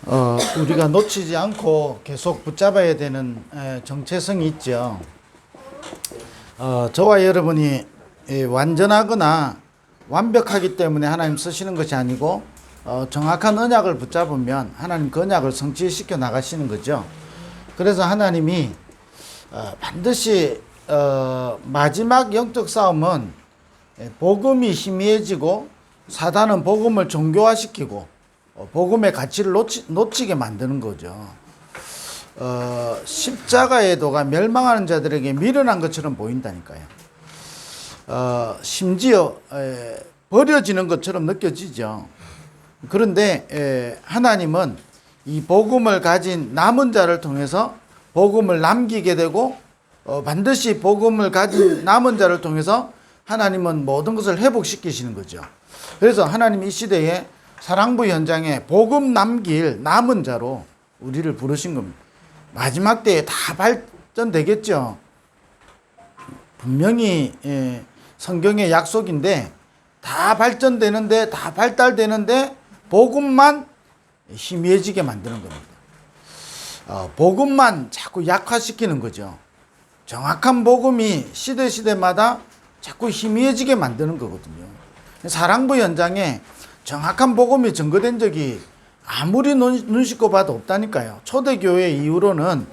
우리가 놓치지 않고 계속 붙잡아야 되는 정체성이 있죠. 저와 여러분이 완전하거나 완벽하기 때문에 하나님 쓰시는 것이 아니고 정확한 언약을 붙잡으면 하나님 그 언약을 성취시켜 나가시는 거죠. 그래서 하나님이 반드시 마지막 영적 싸움은 복음이 희미해지고 사단은 복음을 종교화시키고 복음의 가치를 놓치게 만드는 거죠. 십자가의 도가 멸망하는 자들에게 미련한 것처럼 보인다니까요. 심지어 버려지는 것처럼 느껴지죠. 그런데 하나님은 이 복음을 가진 남은 자를 통해서 복음을 남기게 되고 반드시 복음을 가진 남은 자를 통해서 하나님은 모든 것을 회복시키시는 거죠. 그래서 하나님 이 시대에 사랑부 현장에 복음 남길 남은 자로 우리를 부르신 겁니다. 마지막 때에 다 발전되겠죠. 분명히 성경의 약속인데 다 발전되는데 다 발달되는데 복음만 희미해지게 만드는 겁니다. 복음만 자꾸 약화시키는 거죠. 정확한 복음이 시대마다 자꾸 희미해지게 만드는 거거든요. 사랑부 현장에 정확한 복음이 증거된 적이 아무리 눈 씻고 봐도 없다니까요. 초대교회 이후로는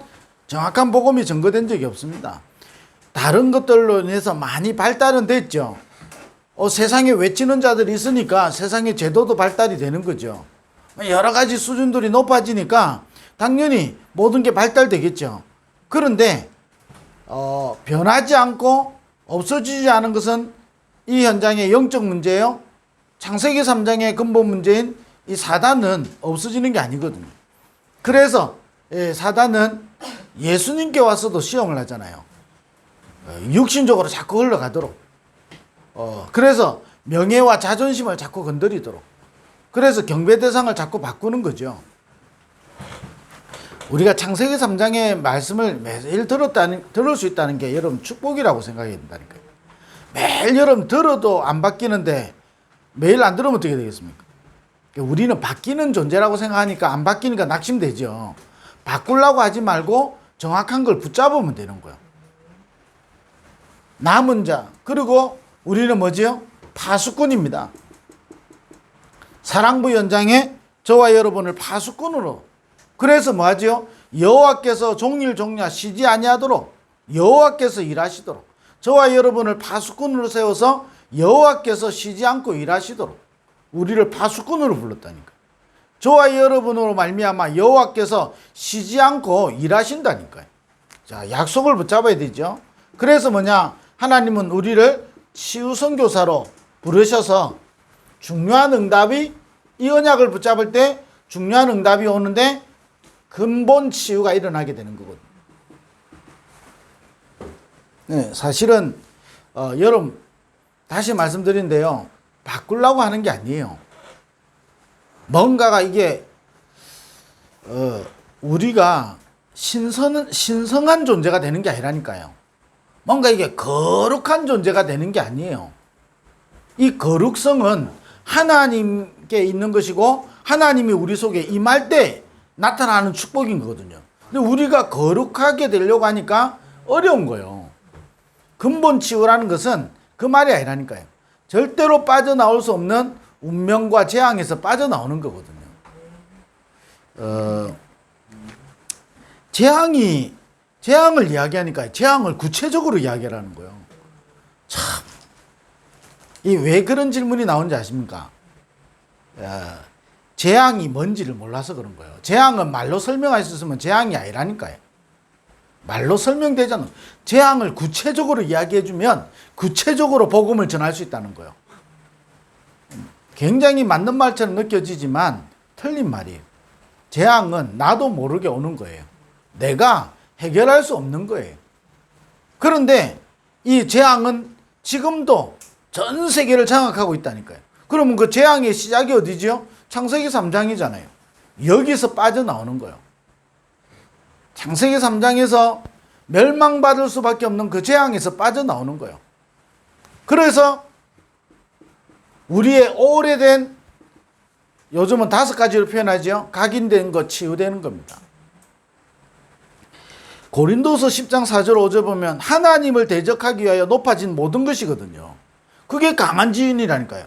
정확한 복음이 증거된 적이 없습니다. 다른 것들로 인해서 많이 발달은 됐죠. 세상에 외치는 자들이 있으니까 세상의 제도도 발달이 되는 거죠. 여러 가지 수준들이 높아지니까 당연히 모든 게 발달되겠죠. 그런데 변하지 않고 없어지지 않은 것은 이 현장의 영적 문제예요. 창세기 3장의 근본 문제인 이 사단은 없어지는 게 아니거든요. 그래서 사단은 예수님께 와서도 시험을 하잖아요. 육신적으로 자꾸 흘러가도록. 그래서 명예와 자존심을 자꾸 건드리도록. 그래서 경배 대상을 자꾸 바꾸는 거죠. 우리가 창세기 3장의 말씀을 매일 들을 수 있다는 게 여러분 축복이라고 생각해야 된다니까요. 매일 여러분 들어도 안 바뀌는데 매일 안 들으면 어떻게 되겠습니까? 우리는 바뀌는 존재라고 생각하니까 안 바뀌니까 낙심되죠. 바꾸려고 하지 말고 정확한 걸 붙잡으면 되는 거예요. 남은 자. 그리고 우리는 뭐지요? 파수꾼입니다. 사랑부 현장에 저와 여러분을 파수꾼으로. 그래서 뭐하지요? 여호와께서 종일 종야 쉬지 아니하도록 여호와께서 일하시도록 저와 여러분을 파수꾼으로 세워서 여호와께서 쉬지 않고 일하시도록 우리를 파수꾼으로 불렀다니까. 저와 여러분으로 말미암아 여호와께서 쉬지 않고 일하신다니까요. 자, 약속을 붙잡아야 되죠. 그래서 뭐냐? 하나님은 우리를 치유 선교사로 부르셔서 중요한 응답이 이 언약을 붙잡을 때 중요한 응답이 오는데 근본 치유가 일어나게 되는 거거든요. 네, 사실은 여러분 다시 말씀드린데요. 바꾸려고 하는 게 아니에요. 뭔가가 이게 우리가 신성한 존재가 되는 게 아니라니까요. 뭔가 이게 거룩한 존재가 되는 게 아니에요. 이 거룩성은 하나님께 있는 것이고 하나님이 우리 속에 임할 때 나타나는 축복인 거거든요. 근데 우리가 거룩하게 되려고 하니까 어려운 거예요. 근본 치유라는 것은 그 말이 아니라니까요. 절대로 빠져나올 수 없는 운명과 재앙에서 빠져나오는 거거든요. 재앙을 이야기하니까 재앙을 구체적으로 이야기하라는 거예요. 참, 왜 그런 질문이 나오는지 아십니까? 재앙이 뭔지를 몰라서 그런 거예요. 재앙은 말로 설명할 수 있으면 재앙이 아니라니까요. 말로 설명되잖아. 재앙을 구체적으로 이야기해주면 구체적으로 복음을 전할 수 있다는 거예요. 굉장히 맞는 말처럼 느껴지지만 틀린 말이에요. 재앙은 나도 모르게 오는 거예요. 내가 해결할 수 없는 거예요. 그런데 이 재앙은 지금도 전 세계를 장악하고 있다니까요. 그러면 그 재앙의 시작이 어디죠? 창세기 3장이잖아요. 여기서 빠져나오는 거예요. 창세기 3장에서 멸망받을 수밖에 없는 그 재앙에서 빠져나오는 거예요. 그래서 우리의 오래된 요즘은 5가지로 표현하죠. 각인된 것, 치유되는 겁니다. 고린도서 10장 4절 5절 보면 하나님을 대적하기 위하여 높아진 모든 것이거든요. 그게 강한 지인이라니까요.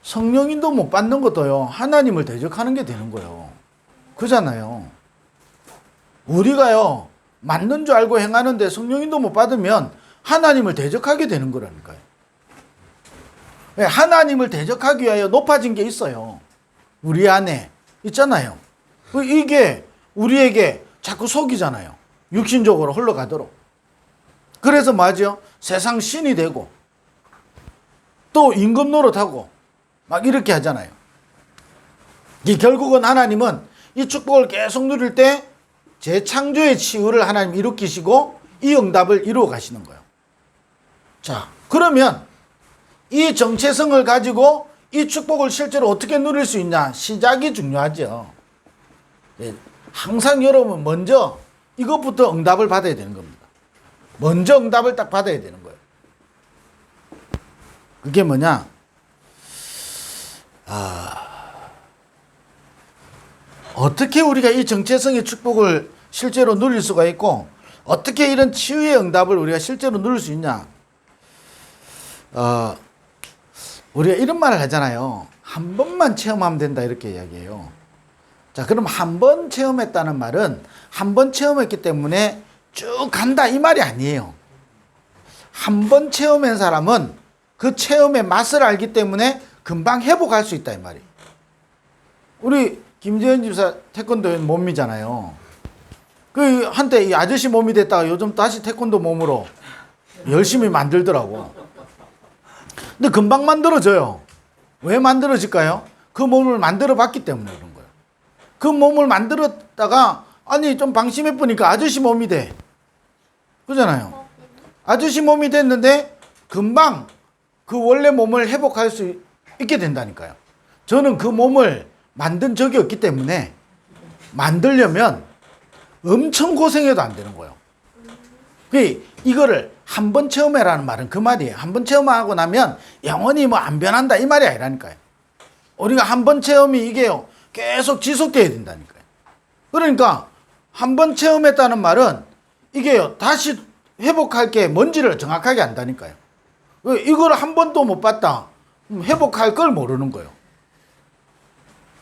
성령인도 못 받는 것도요, 하나님을 대적하는 게 되는 거예요. 그잖아요. 우리가요, 맞는 줄 알고 행하는데 성령인도 못 받으면 하나님을 대적하게 되는 거라니까요. 하나님을 대적하기 위하여 높아진 게 있어요. 우리 안에 있잖아요. 이게 우리에게 자꾸 속이잖아요. 육신적으로 흘러가도록. 그래서 맞죠? 세상 신이 되고 또 임금 노릇하고 막 이렇게 하잖아요. 결국은 하나님은 이 축복을 계속 누릴 때 재창조의 치유를 하나님 일으키시고 이 응답을 이루어 가시는 거예요. 자, 그러면 이 정체성을 가지고 이 축복을 실제로 어떻게 누릴 수 있냐? 시작이 중요하죠. 항상 여러분 먼저 이것부터 응답을 받아야 되는 겁니다. 먼저 응답을 딱 받아야 되는 거예요. 그게 뭐냐? 어떻게 우리가 이 정체성의 축복을 실제로 누릴 수가 있고 어떻게 이런 치유의 응답을 우리가 실제로 누릴 수 있냐? 우리가 이런 말을 하잖아요. 한 번만 체험하면 된다 이렇게 이야기해요. 자, 그럼 한 번 체험했다는 말은 한 번 체험했기 때문에 쭉 간다 이 말이 아니에요. 한 번 체험한 사람은 그 체험의 맛을 알기 때문에 금방 회복할 수 있다 이 말이에요. 우리 김재현 집사 태권도 몸이잖아요. 그 한때 이 아저씨 몸이 됐다가 요즘 다시 태권도 몸으로 열심히 만들더라고. 근데 금방 만들어져요. 왜 만들어질까요? 그 몸을 만들어 봤기 때문에 그런 거예요. 그 몸을 만들었다가 아니 좀 방심해 보니까 아저씨 몸이 돼. 그잖아요. 아저씨 몸이 됐는데 금방 그 원래 몸을 회복할 수 있게 된다니까요. 저는 그 몸을 만든 적이 없기 때문에 만들려면 엄청 고생해도 안 되는 거예요. 이거를 한 번 체험해라는 말은 그 말이에요. 한 번 체험하고 나면 영원히 뭐 안 변한다 이 말이 아니라니까요. 우리가 한 번 체험이 이게요 계속 지속돼야 된다니까요. 그러니까 한 번 체험했다는 말은 이게요 다시 회복할 게 뭔지를 정확하게 안다니까요. 이걸 한 번도 못 봤다 회복할 걸 모르는 거예요.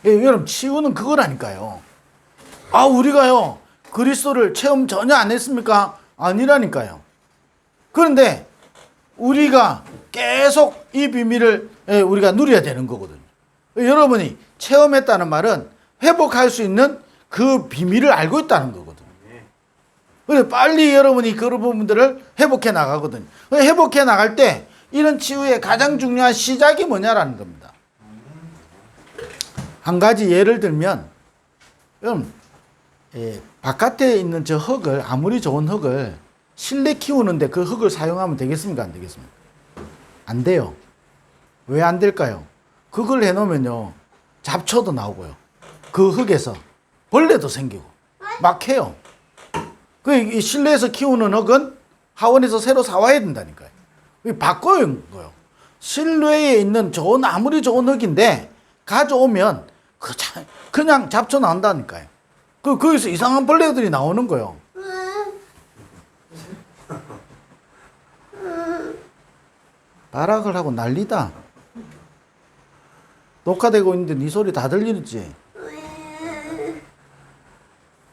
여러분 치유는 그거라니까요. 우리가요 그리스도를 체험 전혀 안 했습니까? 아니라니까요. 그런데 우리가 계속 이 비밀을 우리가 누려야 되는 거거든요. 여러분이 체험했다는 말은 회복할 수 있는 그 비밀을 알고 있다는 거거든요. 그래서 빨리 여러분이 그런 부분들을 회복해 나가거든요. 회복해 나갈 때 이런 치유의 가장 중요한 시작이 뭐냐라는 겁니다. 한 가지 예를 들면 여러분 바깥에 있는 저 흙을 아무리 좋은 흙을 실내 키우는데 그 흙을 사용하면 되겠습니까? 안 되겠습니까? 안 돼요. 왜 안 될까요? 그걸 해놓으면요 잡초도 나오고요 그 흙에서 벌레도 생기고 막 해요. 그 실내에서 키우는 흙은 하원에서 새로 사와야 된다니까요. 바꿔야 하는 거예요. 실내에 있는 좋은 아무리 좋은 흙인데 가져오면 그냥 잡초 나온다니까요. 거기서 이상한 벌레들이 나오는 거예요. 발악을 하고 난리다. 녹화되고 있는데 네 소리 다 들리지?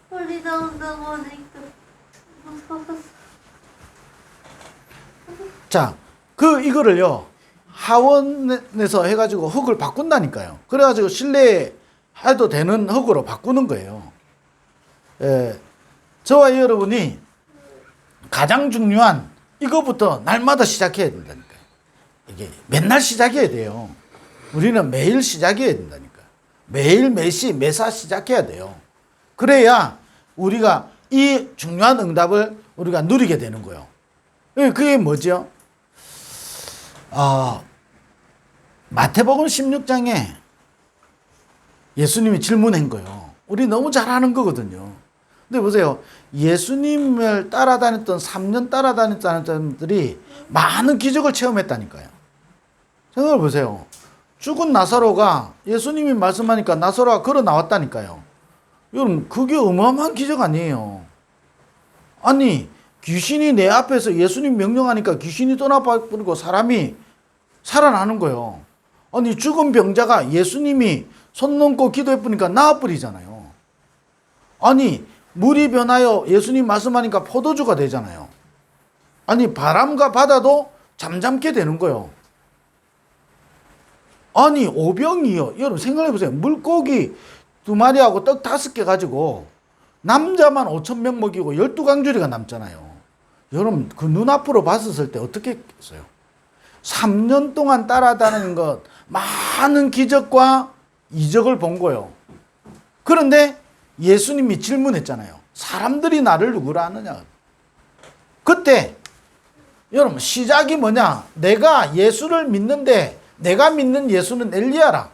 소리 나온다고 하니까 무서웠어. 자, 이거를요 하원에서 해가지고 흙을 바꾼다니까요. 그래가지고 실내에 해도 되는 흙으로 바꾸는 거예요. 저와 여러분이 가장 중요한 이거부터 날마다 시작해야 된다니까요. 이게 맨날 시작해야 돼요. 우리는 매일 시작해야 된다니까요. 매일 매시 매사 시작해야 돼요. 그래야 우리가 이 중요한 응답을 우리가 누리게 되는 거예요. 그게 뭐죠? 마태복음 16장에 예수님이 질문한 거예요. 우리 너무 잘 아는 거거든요. 근데 보세요. 예수님을 따라다녔던 3년 따라다녔다는 사람들이 많은 기적을 체험했다니까요. 생각해 보세요. 죽은 나사로가 예수님이 말씀하니까 나사로가 걸어 나왔다니까요. 여러분, 그게 어마어마한 기적 아니에요. 아니, 귀신이 내 앞에서 예수님 명령하니까 귀신이 떠나버리고 사람이 살아나는 거예요. 아니, 죽은 병자가 예수님이 손 넘고 기도해보니까 나아버리잖아요. 아니, 물이 변하여 예수님 말씀하니까 포도주가 되잖아요. 아니, 바람과 바다도 잠잠게 되는 거예요. 아니, 오병이요. 여러분 생각해보세요. 물고기 2마리하고 떡 5개 가지고 남자만 5,000명 먹이고 12강줄이가 남잖아요. 여러분 그 눈앞으로 봤었을 때 어떻게 했어요? 3년 동안 따라다니는 것 많은 기적과 이적을 본 거예요. 그런데 예수님이 질문했잖아요. 사람들이 나를 누구라 하느냐. 그때 여러분 시작이 뭐냐? 내가 예수를 믿는데 내가 믿는 예수는 엘리야라.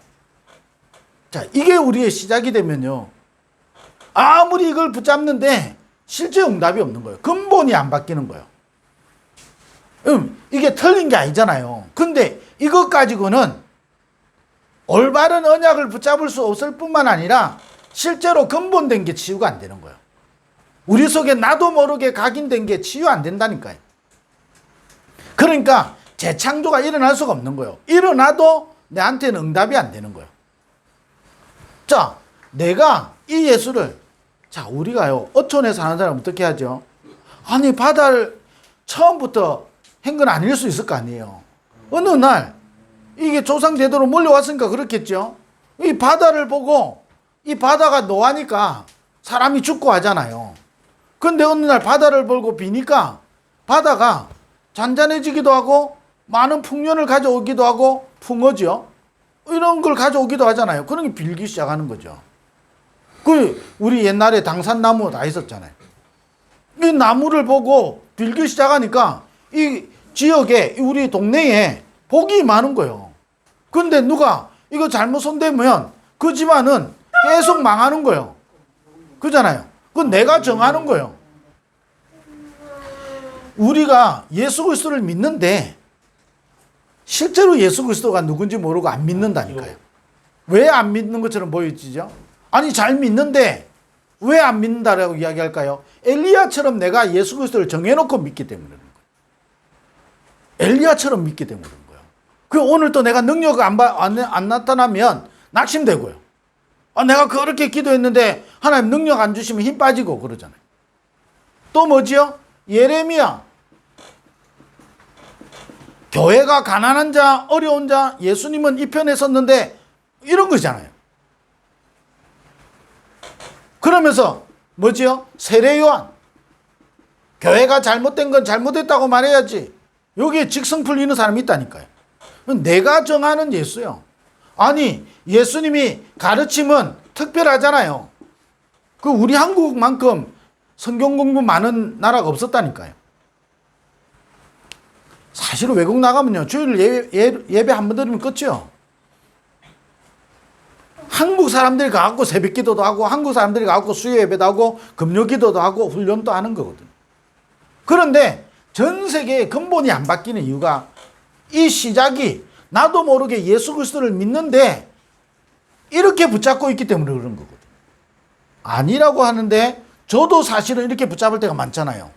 자, 이게 우리의 시작이 되면요, 아무리 이걸 붙잡는데 실제 응답이 없는 거예요. 근본이 안 바뀌는 거예요. 이게 틀린 게 아니잖아요. 근데 이것 가지고는 올바른 언약을 붙잡을 수 없을 뿐만 아니라 실제로 근본된 게 치유가 안 되는 거예요. 우리 속에 나도 모르게 각인된 게 치유 안 된다니까요. 그러니까 재창조가 일어날 수가 없는 거예요. 일어나도 내한테는 응답이 안 되는 거예요. 자, 내가 이 예수를, 자, 우리가요, 어촌에 사는 사람 어떻게 하죠? 아니, 바다를 처음부터 한 건 아닐 수 있을 거 아니에요. 어느 날, 이게 조상 제도로 몰려왔으니까 그렇겠죠? 이 바다를 보고, 이 바다가 노하니까 사람이 죽고 하잖아요. 근데 어느 날 바다를 보고 비니까 바다가 잔잔해지기도 하고, 많은 풍년을 가져오기도 하고, 풍어죠? 이런 걸 가져오기도 하잖아요. 그런 게 빌기 시작하는 거죠. 우리 옛날에 당산나무 다 있었잖아요. 이 나무를 보고 빌기 시작하니까 이 지역에, 우리 동네에 복이 많은 거예요. 근데 누가 이거 잘못 손대면 그 집안은 계속 망하는 거예요. 그잖아요. 그건 내가 정하는 거예요. 우리가 예수 그리스도를 믿는데 실제로 예수 그리스도가 누군지 모르고 안 믿는다니까요. 왜 안 믿는 것처럼 보여지죠? 아니, 잘 믿는데 왜 안 믿는다라고 이야기할까요? 엘리야처럼 내가 예수 그리스도를 정해놓고 믿기 때문에 그런 거예요. 엘리야처럼 믿기 때문에 그런 거예요. 그 오늘 또 내가 능력 안 나타나면 낙심되고요. 내가 그렇게 기도했는데 하나님 능력 안 주시면 힘 빠지고 그러잖아요. 또 뭐지요? 예레미야. 교회가 가난한 자, 어려운 자, 예수님은 이 편에 섰는데 이런 거잖아요. 그러면서 뭐지요? 세례요한. 교회가 잘못된 건 잘못했다고 말해야지. 여기에 직성 풀리는 사람이 있다니까요. 내가 정하는 예수요. 아니, 예수님이 가르침은 특별하잖아요. 그 우리 한국만큼 성경 공부 많은 나라가 없었다니까요. 사실은 외국 나가면요, 주일 예배 한 번 드리면 끝이요. 한국 사람들이 가갖고 새벽 기도도 하고, 한국 사람들이 가갖고 수요 예배도 하고, 금요 기도도 하고, 훈련도 하는 거거든요. 그런데 전 세계의 근본이 안 바뀌는 이유가 이 시작이 나도 모르게 예수 그리스도를 믿는데 이렇게 붙잡고 있기 때문에 그런 거거든요. 아니라고 하는데 저도 사실은 이렇게 붙잡을 때가 많잖아요.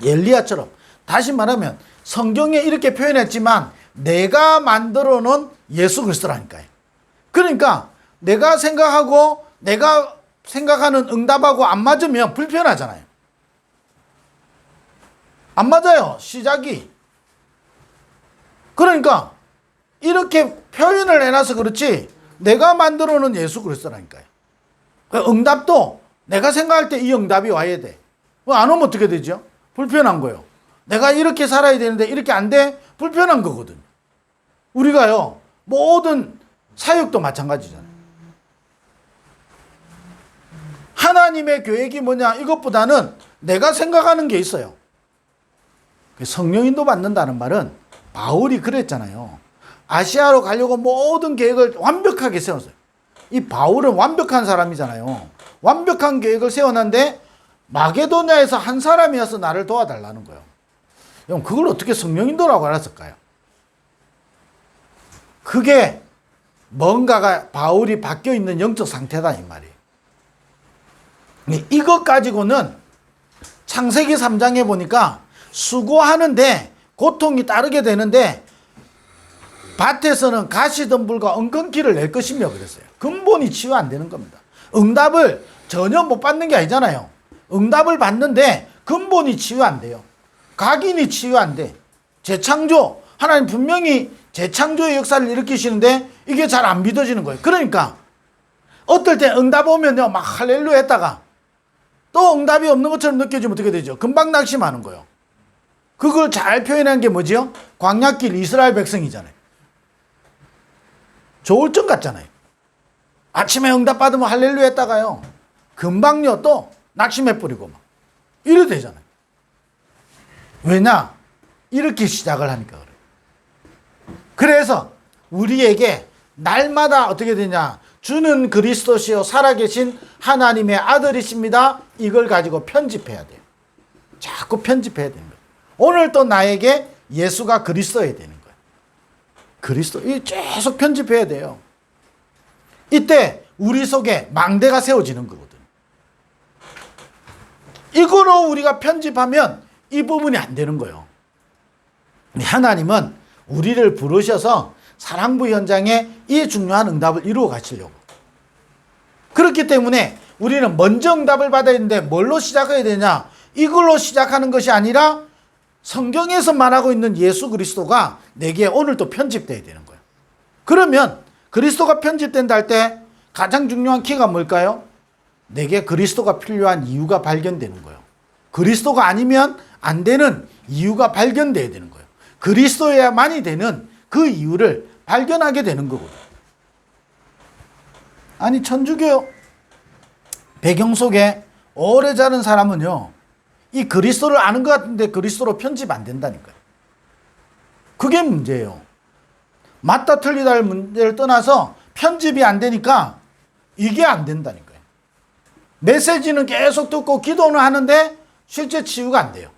엘리야처럼. 다시 말하면 성경에 이렇게 표현했지만 내가 만들어 놓은 예수 그리스도라니까요. 그러니까 내가 생각하고 내가 생각하는 응답하고 안 맞으면 불편하잖아요. 안 맞아요, 시작이. 그러니까 이렇게 표현을 해놔서 그렇지 내가 만들어 놓은 예수 그리스도라니까요. 응답도 내가 생각할 때 이 응답이 와야 돼. 안 오면 어떻게 되죠? 불편한 거예요. 내가 이렇게 살아야 되는데 이렇게 안 돼? 불편한 거거든. 우리가요, 모든 사역도 마찬가지잖아요. 하나님의 계획이 뭐냐? 이것보다는 내가 생각하는 게 있어요. 성령인도 받는다는 말은 바울이 그랬잖아요. 아시아로 가려고 모든 계획을 완벽하게 세웠어요. 이 바울은 완벽한 사람이잖아요. 완벽한 계획을 세워놨는데 마게도냐에서 한 사람이 와서 나를 도와달라는 거예요. 그럼 그걸 어떻게 성령인도라고 알았을까요? 그게 뭔가가 바울이 바뀌어 있는 영적 상태다 이 말이에요. 이것 가지고는 창세기 3장에 보니까 수고하는데 고통이 따르게 되는데 밭에서는 가시덤불과 엉겅퀴를 낼 것이며 그랬어요. 근본이 치유 안 되는 겁니다. 응답을 전혀 못 받는 게 아니잖아요. 응답을 받는데 근본이 치유 안 돼요. 각인이 치유 안 돼. 재창조, 하나님 분명히 재창조의 역사를 일으키시는데 이게 잘 안 믿어지는 거예요. 그러니까 어떨 때 응답 오면요 막 할렐루야 했다가 또 응답이 없는 것처럼 느껴지면 어떻게 되죠? 금방 낙심하는 거예요. 그걸 잘 표현한 게 뭐지요? 광야길 이스라엘 백성이잖아요. 조울증 같잖아요. 아침에 응답 받으면 할렐루야 했다가요 금방요 또 낙심해버리고 막 이래 되잖아요. 왜냐? 이렇게 시작을 하니까 그래요. 그래서 우리에게 날마다 어떻게 되냐? 주는 그리스도시요 살아계신 하나님의 아들이십니다. 이걸 가지고 편집해야 돼요. 자꾸 편집해야 됩니다. 오늘 또 나에게 예수가 그리스도여야 되는 거예요. 그리스도, 이 계속 편집해야 돼요. 이때 우리 속에 망대가 세워지는 거거든요. 이거로 우리가 편집하면 이 부분이 안 되는 거예요. 하나님은 우리를 부르셔서 사랑부 현장에 이 중요한 응답을 이루어 가시려고. 그렇기 때문에 우리는 먼저 응답을 받아야 되는데 뭘로 시작해야 되냐? 이걸로 시작하는 것이 아니라 성경에서 말하고 있는 예수 그리스도가 내게 오늘 또 편집돼야 되는 거예요. 그러면 그리스도가 편집된다 할 때 가장 중요한 키가 뭘까요? 내게 그리스도가 필요한 이유가 발견되는 거예요. 그리스도가 아니면 안 되는 이유가 발견돼야 되는 거예요. 그리스도여야만이 되는 그 이유를 발견하게 되는 거거든요. 아니 천주교 배경 속에 오래 자른 사람은요 이 그리스도를 아는 것 같은데 그리스도로 편집 안 된다니까요. 그게 문제예요. 맞다 틀리다를 문제를 떠나서 편집이 안 되니까 이게 안 된다니까요. 메시지는 계속 듣고 기도는 하는데 실제 치유가 안 돼요.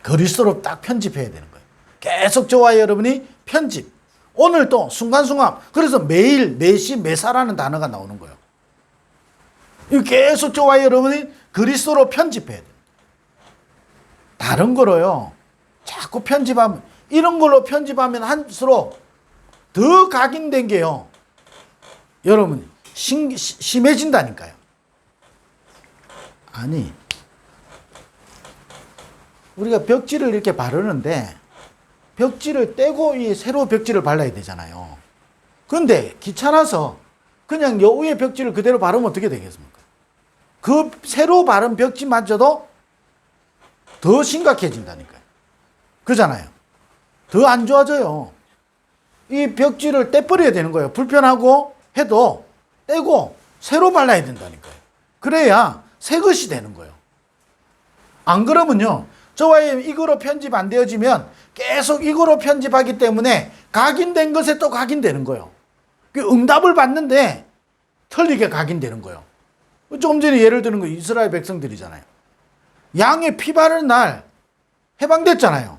그리스도로 딱 편집해야 되는 거예요. 계속 저와 여러분이 편집. 오늘 또 순간순간 그래서 매일 매시 매사라는 단어가 나오는 거예요. 계속 저와 여러분이 그리스도로 편집해야 돼요. 다른 거로요 자꾸 편집하면 이런 걸로 편집하면 할수록 더 각인된 게요 여러분 심해진다니까요. 아니 우리가 벽지를 이렇게 바르는데 벽지를 떼고 이 새로 벽지를 발라야 되잖아요. 그런데 귀찮아서 그냥 요 위에 벽지를 그대로 바르면 어떻게 되겠습니까? 그 새로 바른 벽지마저도 더 심각해진다니까요. 그잖아요. 더 안 좋아져요. 이 벽지를 떼버려야 되는 거예요. 불편하고 해도 떼고 새로 발라야 된다니까요. 그래야 새 것이 되는 거예요. 안 그러면요 저와 이거로 편집 안 되어지면 계속 이거로 편집하기 때문에 각인된 것에 또 각인되는 거예요. 응답을 받는데 틀리게 각인되는 거예요. 조금 전에 예를 드는 거 이스라엘 백성들이잖아요. 양의 피 바르는 날 해방됐잖아요.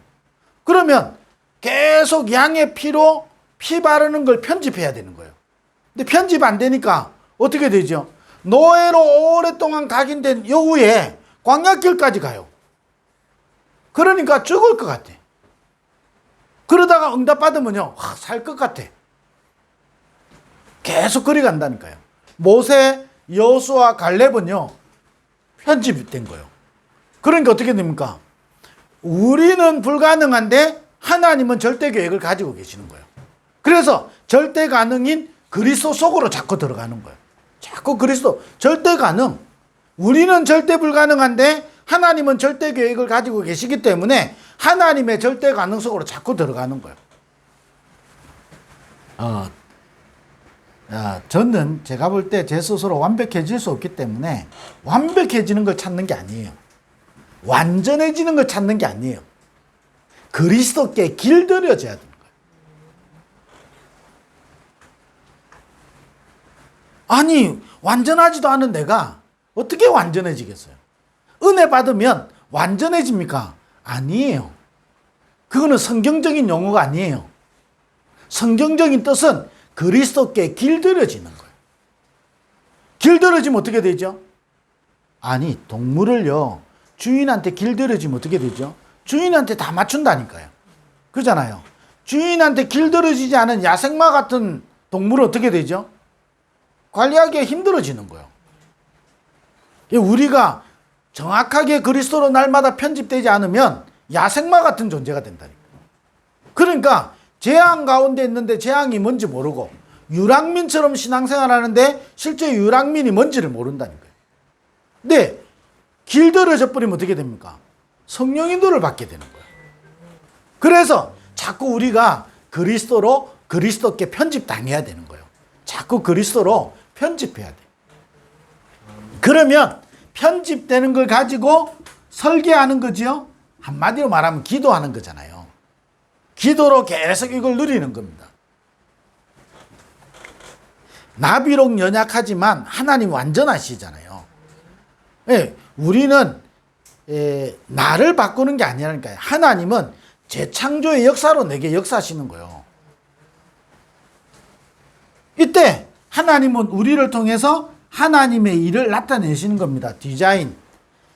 그러면 계속 양의 피로 피 바르는 걸 편집해야 되는 거예요. 근데 편집 안 되니까 어떻게 되죠? 노예로 오랫동안 각인된 여우에 광야길까지 가요. 그러니까 죽을 것 같아. 그러다가 응답 받으면요 살 것 같아. 계속 그리 간다니까요. 모세, 여호수아, 갈렙은요 편집된 거예요. 그러니까 어떻게 됩니까? 우리는 불가능한데 하나님은 절대 계획을 가지고 계시는 거예요. 그래서 절대 가능인 그리스도 속으로 자꾸 들어가는 거예요. 자꾸 그리스도 절대 가능. 우리는 절대 불가능한데 하나님은 절대 계획을 가지고 계시기 때문에 하나님의 절대 가능 속으로 자꾸 들어가는 거예요. 저는 제가 볼 때 제 스스로 완벽해질 수 없기 때문에 완벽해지는 걸 찾는 게 아니에요. 완전해지는 걸 찾는 게 아니에요. 그리스도께 길들여져야 되는 거예요. 아니 완전하지도 않은 내가 어떻게 완전해지겠어요? 은혜 받으면 완전해집니까? 아니에요. 그거는 성경적인 용어가 아니에요. 성경적인 뜻은 그리스도께 길들여지는 거예요. 길들여지면 어떻게 되죠? 아니, 동물을요, 주인한테 길들여지면 어떻게 되죠? 주인한테 다 맞춘다니까요. 그러잖아요. 주인한테 길들여지지 않은 야생마 같은 동물은 어떻게 되죠? 관리하기가 힘들어지는 거예요. 우리가 정확하게 그리스도로 날마다 편집되지 않으면 야생마 같은 존재가 된다니까요. 그러니까 재앙 가운데 있는데 재앙이 뭔지 모르고 유랑민처럼 신앙생활 하는데 실제 유랑민이 뭔지를 모른다니까요. 근데 길들여져 버리면 어떻게 됩니까? 성령인도를 받게 되는 거예요. 그래서 자꾸 우리가 그리스도께 편집당해야 되는 거예요. 자꾸 그리스도로 편집해야 돼. 그러면 편집되는 걸 가지고 설계하는 거지요. 한마디로 말하면 기도하는 거잖아요. 기도로 계속 이걸 누리는 겁니다. 나 비록 연약하지만 하나님 완전하시잖아요. 예, 우리는 나를 바꾸는 게 아니라니까요. 하나님은 재창조의 역사로 내게 역사하시는 거예요. 이때 하나님은 우리를 통해서 하나님의 일을 나타내시는 겁니다. 디자인.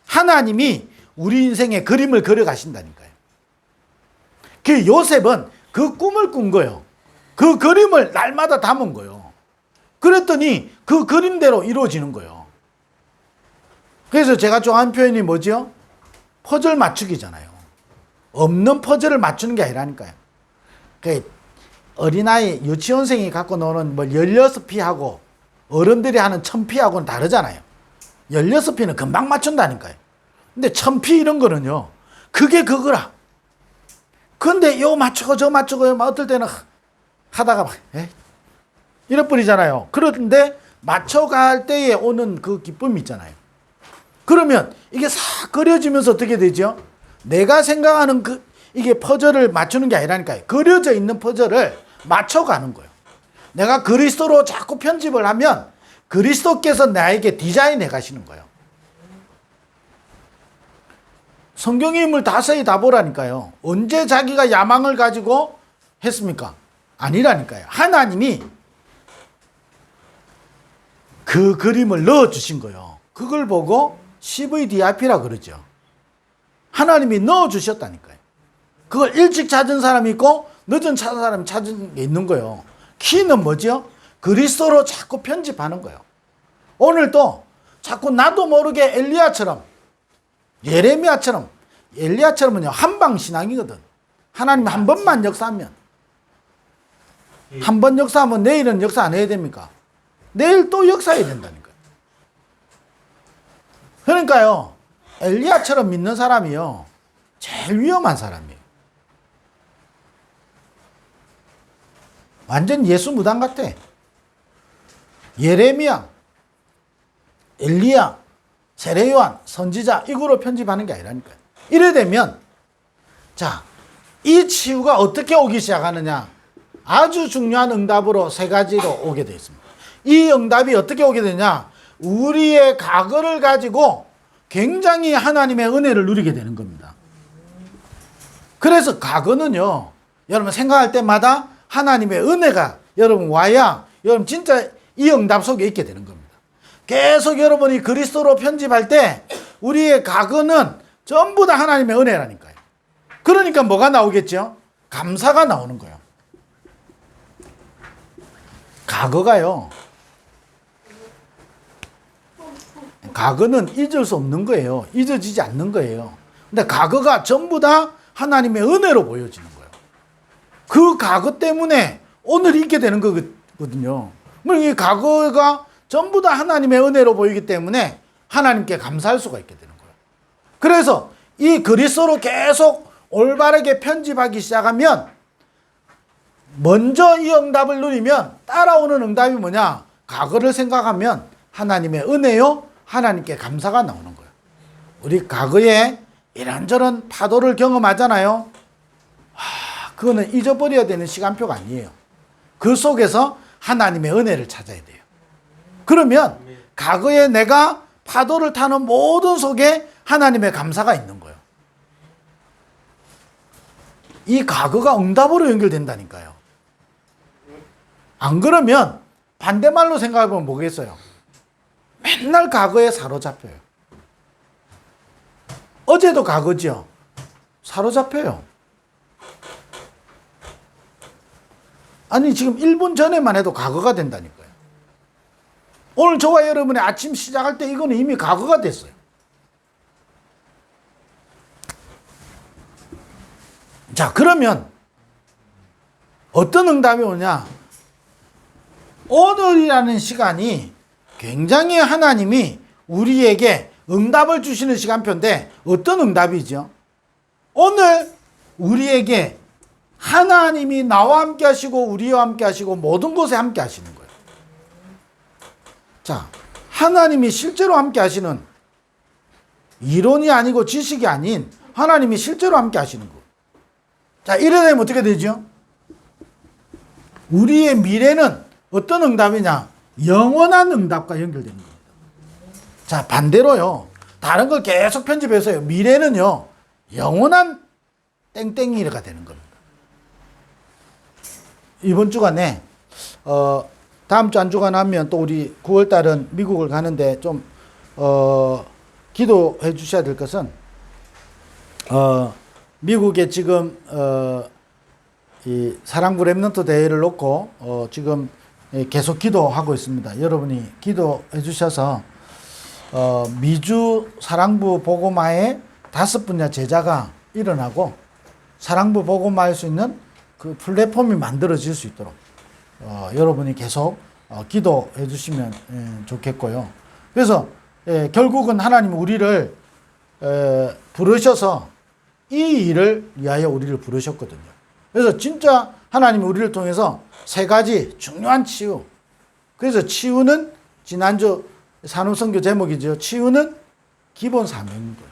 하나님이 우리 인생의 그림을 그려가신다니까요. 그 요셉은 그 꿈을 꾼 거예요. 그 그림을 날마다 담은 거예요. 그랬더니 그 그림대로 이루어지는 거예요. 그래서 제가 좋아하는 표현이 뭐죠? 퍼즐 맞추기잖아요. 없는 퍼즐을 맞추는 게 아니라니까요. 그 어린아이 유치원생이 갖고 노는 뭐 16피하고 어른들이 하는 1000피하고는 다르잖아요. 16피는 금방 맞춘다니까요. 근데 1000피 이런 거는요, 그게 그거라. 근데 요 맞추고 저 맞추고 어떨 때는 하다가 막 잃어버리잖아요. 그런데 맞춰갈 때에 오는 그 기쁨이 있잖아요. 그러면 이게 싹 그려지면서 어떻게 되죠? 내가 생각하는 이게 퍼즐을 맞추는 게 아니라니까요. 그려져 있는 퍼즐을 맞춰가는 거예요. 내가 그리스도로 자꾸 편집을 하면 그리스도께서 나에게 디자인해 가시는 거예요. 성경의 힘을 자세히 다 보라니까요. 언제 자기가 야망을 가지고 했습니까? 아니라니까요. 하나님이 그 그림을 넣어주신 거예요. 그걸 보고 CVDIP라 그러죠. 하나님이 넣어주셨다니까요. 그걸 일찍 찾은 사람이 있고 늦은 찾은 사람이 찾은 게 있는 거예요. 키는 뭐죠? 그리스도로 자꾸 편집하는 거예요. 오늘도 자꾸 나도 모르게 엘리야처럼, 예레미야처럼, 엘리야처럼은요, 한방신앙이거든. 하나님 한 번만 역사하면, 한 번 역사하면 내일은 역사 안 해야 됩니까? 내일 또 역사해야 된다니까요. 그러니까요, 엘리야처럼 믿는 사람이요, 제일 위험한 사람이에요. 완전 예수 무당 같아. 예레미야, 엘리야, 세례요한, 선지자 이거로 편집하는 게 아니라니까요. 이래 되면 자, 이 치유가 어떻게 오기 시작하느냐? 아주 중요한 응답으로 세 가지로 오게 되어 있습니다. 이 응답이 어떻게 오게 되냐? 우리의 과거를 가지고 굉장히 하나님의 은혜를 누리게 되는 겁니다. 그래서 과거는요, 여러분 생각할 때마다 하나님의 은혜가 여러분 와야 여러분 진짜 이 응답 속에 있게 되는 겁니다. 계속 여러분이 그리스도로 편집할 때 우리의 과거는 전부 다 하나님의 은혜라니까요. 그러니까 뭐가 나오겠죠? 감사가 나오는 거예요. 과거가요, 과거는 잊을 수 없는 거예요. 잊어지지 않는 거예요. 근데 과거가 전부 다 하나님의 은혜로 보여지는 거예요. 그 과거 때문에 오늘 있게 되는 거거든요. 이 과거가 전부 다 하나님의 은혜로 보이기 때문에 하나님께 감사할 수가 있게 되는 거예요. 그래서 이 그리스도로 계속 올바르게 편집하기 시작하면 먼저 이 응답을 누리면 따라오는 응답이 뭐냐? 과거를 생각하면 하나님의 은혜요, 하나님께 감사가 나오는 거예요. 우리 과거에 이런저런 파도를 경험하잖아요. 그거는 잊어버려야 되는 시간표가 아니에요. 그 속에서 하나님의 은혜를 찾아야 돼요. 그러면 과거에 내가 파도를 타는 모든 속에 하나님의 감사가 있는 거예요. 이 과거가 응답으로 연결된다니까요. 안 그러면 반대말로 생각해보면 뭐겠어요? 맨날 과거에 사로잡혀요. 어제도 과거죠. 사로잡혀요. 아니 지금 1분 전에만 해도 과거가 된다니까요. 오늘 저와 여러분의 아침 시작할 때 이거는 이미 과거가 됐어요. 자, 그러면 어떤 응답이 오냐? 오늘이라는 시간이 굉장히 하나님이 우리에게 응답을 주시는 시간표인데 어떤 응답이죠? 오늘 우리에게 하나님이 나와 함께 하시고 우리와 함께 하시고 모든 곳에 함께 하시는 거예요. 자, 하나님이 실제로 함께 하시는, 이론이 아니고 지식이 아닌 하나님이 실제로 함께 하시는 거. 자, 이래 되면 어떻게 되죠? 우리의 미래는 어떤 응답이냐? 영원한 응답과 연결되는 겁니다. 자, 반대로요. 다른 걸 계속 편집해서요. 미래는요. 영원한 땡땡이가 되는 겁니다. 이번 주간에 다음 주 한 주간 하면 또 우리 9월 달은 미국을 가는데 좀 기도해 주셔야 될 것은 미국에 지금 이 사랑부 랩넌트 대회를 놓고 지금 계속 기도하고 있습니다. 여러분이 기도해 주셔서 미주 사랑부 복음화에 5분야 제자가 일어나고 사랑부 복음화할 수 있는 그 플랫폼이 만들어질 수 있도록 여러분이 계속 기도해 주시면 좋겠고요. 그래서 결국은 하나님 우리를 부르셔서 이 일을 위하여 우리를 부르셨거든요. 그래서 진짜 하나님이 우리를 통해서 3가지 중요한 치유. 그래서 치유는 지난주 산후선교 제목이죠. 치유는 기본 사명인 거예요.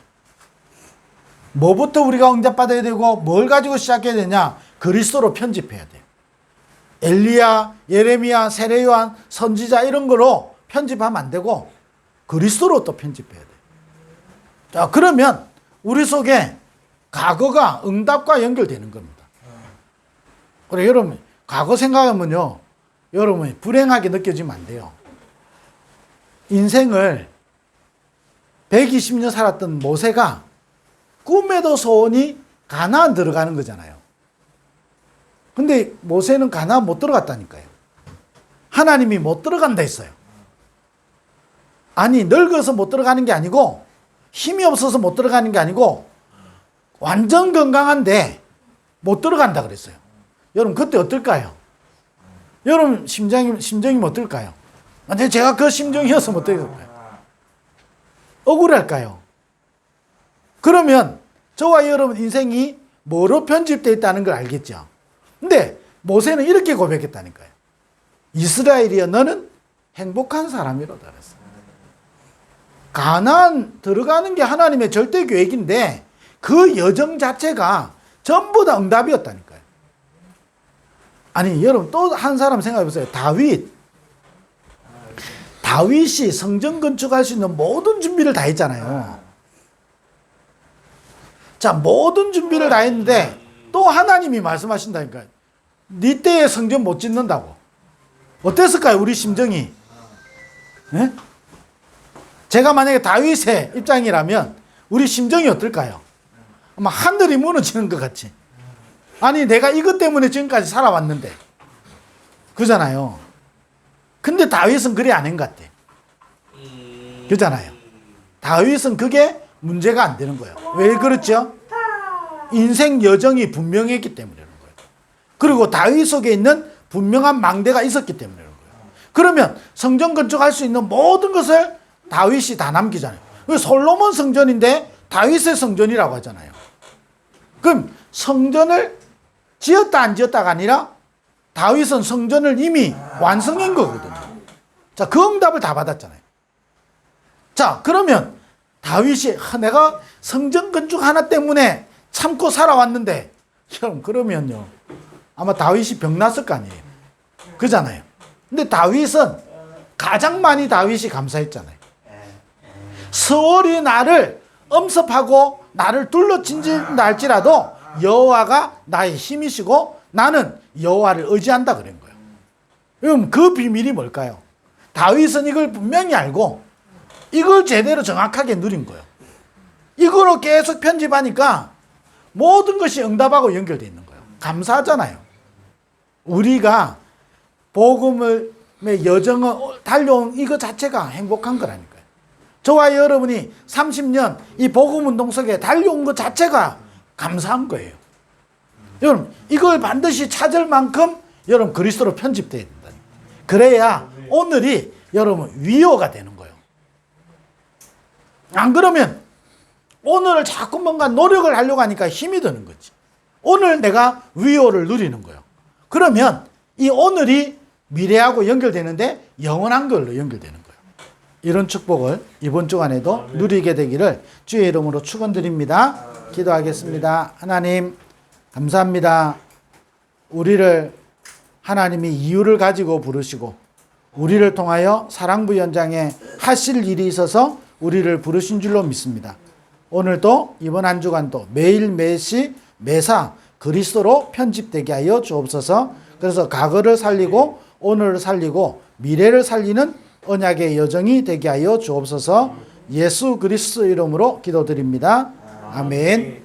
뭐부터 우리가 응답받아야 되고 뭘 가지고 시작해야 되냐? 그리스도로 편집해야 돼요. 엘리야, 예레미야, 세례요한, 선지자 이런 거로 편집하면 안 되고 그리스도로 또 편집해야 돼요. 자, 그러면 우리 속에 과거가 응답과 연결되는 겁니다. 그래, 여러분, 과거 생각하면요, 여러분이 불행하게 느껴지면 안 돼요. 인생을 120년 살았던 모세가 꿈에도 소원이 가나안 들어가는 거잖아요. 근데 모세는 가나안 못 들어갔다니까요. 하나님이 못 들어간다 했어요. 아니, 늙어서 못 들어가는 게 아니고 힘이 없어서 못 들어가는 게 아니고 완전 건강한데 못 들어간다 그랬어요. 여러분 그때 어떨까요? 여러분 심정이 어떨까요? 만약에 제가 그 심정이었으면 어떨까요? 억울할까요? 그러면 저와 여러분 인생이 뭐로 편집되어 있다는 걸 알겠죠? 근데 모세는 이렇게 고백했다니까요. 이스라엘이여 너는 행복한 사람이로다 그랬어요. 가나안 들어가는 게 하나님의 절대 계획인데 그 여정 자체가 전부 다 응답이었다니까요. 아니 여러분 또 한 사람 생각해 보세요. 다윗이 성전 건축할 수 있는 모든 준비를 다 했잖아요. 자, 모든 준비를 다 했는데 또 하나님이 말씀하신다니까요. 네 때에 성전 못 짓는다고. 어땠을까요? 우리 심정이. 네? 제가 만약에 다윗의 입장이라면 우리 심정이 어떨까요? 아마 하늘이 무너지는 것 같이. 아니 내가 이것 때문에 지금까지 살아왔는데 그잖아요. 근데 다윗은 그래 아닌 것 같아. 그잖아요. 다윗은 그게 문제가 안 되는 거예요. 왜 그렇죠? 인생 여정이 분명했기 때문에 그런 거예요. 그리고 다윗 속에 있는 분명한 망대가 있었기 때문에 그런 거예요. 그러면 성전 건축할 수 있는 모든 것을 다윗이 다 남기잖아요. 솔로몬 성전인데 다윗의 성전이라고 하잖아요. 그럼 성전을 지었다 안 지었다가 아니라 다윗은 성전을 이미 완성한 거거든요. 자, 그 응답을 다 받았잖아요. 자, 그러면 다윗이 내가 성전 건축 하나 때문에 참고 살아왔는데 그러면요 아마 다윗이 병났을 거 아니에요. 그잖아요. 근데 다윗은 가장 많이 다윗이 감사했잖아요. 서울이 나를 엄습하고 나를 둘러친다 할지라도 여호와가 나의 힘이시고 나는 여호와를 의지한다 그런 거예요. 그럼 그 비밀이 뭘까요? 다윗은 이걸 분명히 알고 이걸 제대로 정확하게 누린 거예요. 이거로 계속 편집하니까 모든 것이 응답하고 연결되어 있는 거예요. 감사하잖아요. 우리가 복음의 여정을 달려온 이거 자체가 행복한 거라니까요. 저와 여러분이 30년 이 복음운동 속에 달려온 것 자체가 감사한 거예요. 여러분 이걸 반드시 찾을 만큼 여러분 그리스도로 편집되어야 된다. 그래야 오늘이 여러분 위로가 되는 거예요. 안 그러면 오늘을 자꾸 뭔가 노력을 하려고 하니까 힘이 드는 거지. 오늘 내가 위로를 누리는 거예요. 그러면 이 오늘이 미래하고 연결되는데 영원한 걸로 연결되는 거예요. 이런 축복을 이번 주간에도 누리게 되기를 주의 이름으로 축원드립니다. 기도하겠습니다. 하나님 감사합니다. 우리를 하나님이 이유를 가지고 부르시고 우리를 통하여 사랑부 현장에 하실 일이 있어서 우리를 부르신 줄로 믿습니다. 오늘도 이번 한 주간도 매일 매시 매사 그리스도로 편집되게 하여 주옵소서. 그래서 과거를 살리고 오늘을 살리고 미래를 살리는 언약의 여정이 되게 하여 주옵소서. 예수 그리스도 이름으로 기도드립니다. 아멘.